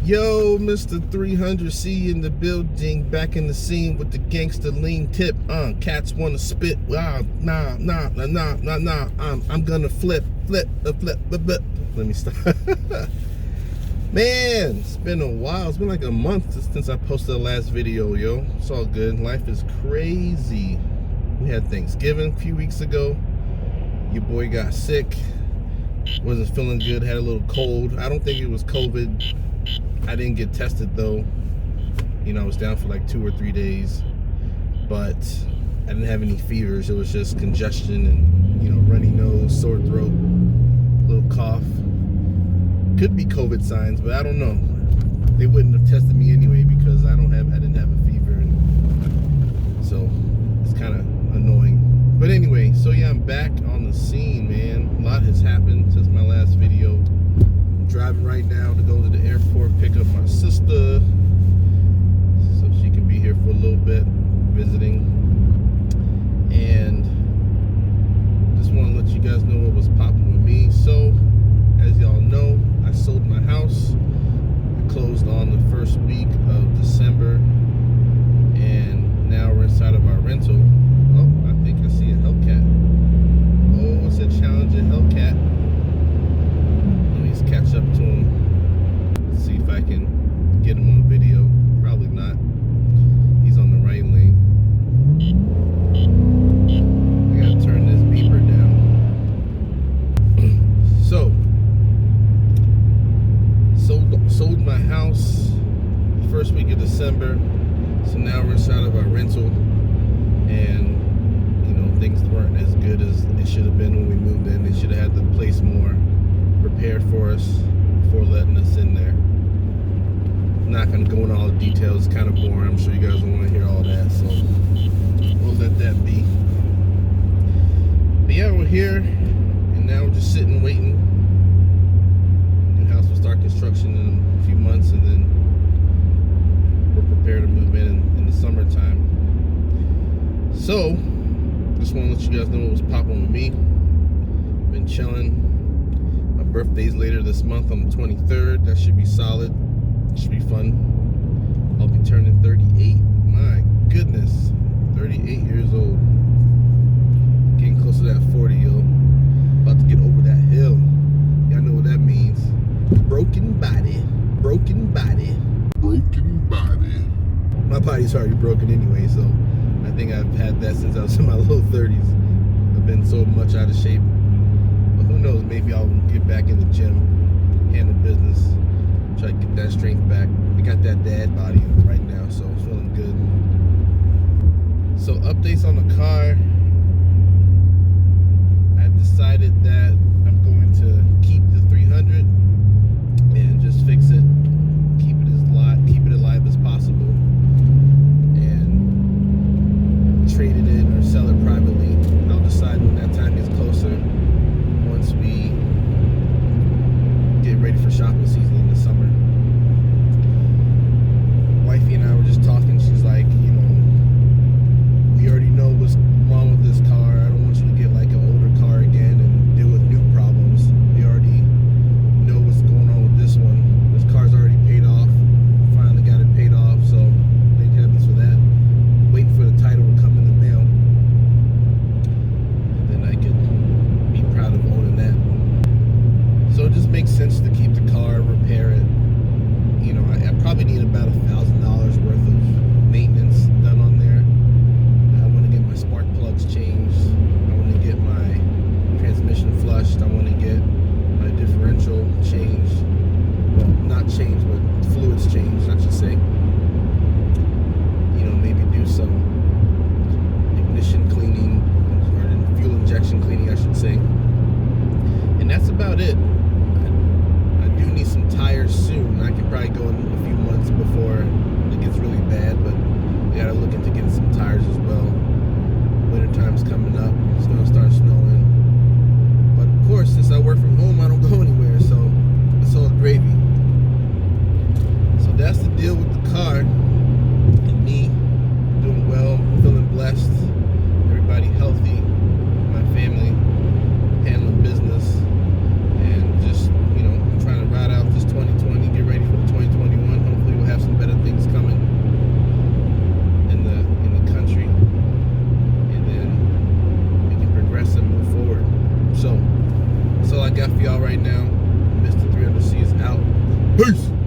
Yo, Mr. 300C in the building, back in the scene with the gangster lean tip. Cats wanna spit. Wow, nah. I'm gonna flip. Let me stop. Man, it's been a while. It's been like a month since I posted the last video, yo. It's all good. Life is crazy. We had Thanksgiving a few weeks ago. Your boy got sick. Wasn't feeling good. Had a little cold. I don't think it was COVID. I didn't get tested though. You know, I was down for like 2 or 3 days, but I didn't have any fevers. It was just congestion and, you know, runny nose, sore throat, little cough. Could be COVID signs, but I don't know. They wouldn't have tested me anyway because I didn't have a fever, and so it's kind of annoying. But anyway, so yeah, I'm back on the scene, man. A lot has happened since my last video. I'm driving right now to go to the airport, pick up my sister, so she can be here for a little bit, visiting. And just want to let you guys know what was popping with me. So, as y'all know, I sold my house. I closed on the first week of December, and now we're inside of our rental. Oh, I think I see a Hellcat. Oh, it's a Challenger Hellcat. Let me just catch up to him. Let's see if I can get him on video. Probably not. He's on the right lane. I gotta turn this beeper down. So, sold my house first week of December. So now we're inside of our rental, and you know, things weren't as good as they should have been when we moved in. They should have had the place more prepared for us before letting us in there. I'm not gonna go into all the details, it's kind of boring. I'm sure you guys don't want to hear all that, so we'll let that be. But yeah, we're here, and now we're just sitting waiting. New house will start construction in a few months, and then we're prepared to move in the summertime. So, just want to let you guys know what was popping with me. Been chilling. My birthday's later this month on the 23rd. That should be solid. Should be fun. I'll be turning 38. My goodness, 38 years old. Getting close to that 40, yo. About to get over that hill. Y'all know what that means. Broken body. Broken body. Broken body. My body's already broken anyway, so I think I've had that since I was in my low 30s. I've been so much out of shape. But who knows, maybe I'll get back in the gym, handle business, try to get that strength back. I got that dad body right now, so I'm feeling good. So updates on the car. I've decided that I'm going to keep the 300 and just fix it. Keep it alive as possible. Trade it in or sell it privately. I'll decide when that time gets closer, once we get ready for shopping season in the summer. Wifey and I were just talking. She's like, you know, we already know what's wrong with this car. I don't want you to get like an older car again and deal with new problems. We already know what's going on with this one. This car's already paid off. Finally got it paid off, so thank heavens for that. Waiting for the title to come in the mail, and then I could be proud of owning that. So it just makes sense to keep the car, repair it. You know, I probably need about $1,000 worth of maintenance done on there. I want to get my spark plugs changed. I want to get my transmission flushed. I want to get my differential changed. Well, not changed, but fluids changed, I should say. You know, maybe do some ignition cleaning, or fuel injection cleaning, I should say. And that's about it. I do need some tires soon. I could probably go in a few months before it gets really bad, but I gotta look into getting some tires as well. Winter time's coming up. It's gonna start snowing. But of course, since I work from home, I don't go anywhere, so it's all gravy. So that's the deal with the car. And me doing well, feeling blessed, everybody healthy, my family handling business, and just, you know, trying to ride out this 2020, get ready for the 2021. got for y'all right now. Mr. 300C is out. Peace.